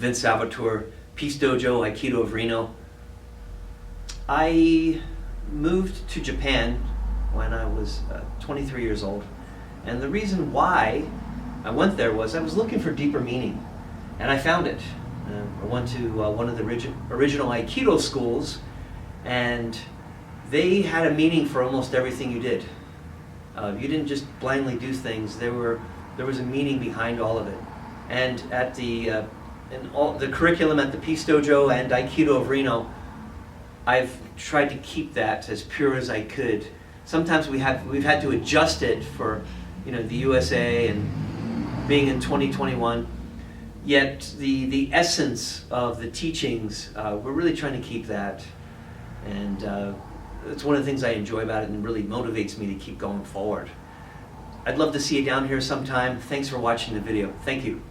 Vince Salvatore, Peace Dojo, Aikido of Reno. I moved to Japan when I was 23 years old, and the reason why I went there was I was looking for deeper meaning, and I found it. I went to one of the original Aikido schools, and they had a meaning for almost everything you did. You didn't just blindly do things. There was a meaning behind all of it. And at the curriculum at the Peace Dojo and Aikido of Reno, I've tried to keep that as pure as I could. Sometimes we've had to adjust it for the USA and being in 2021. Yet the essence of the teachings, we're really trying to keep that. And it's one of the things I enjoy about it and really motivates me to keep going forward. I'd love to see you down here sometime. Thanks for watching the video. Thank you.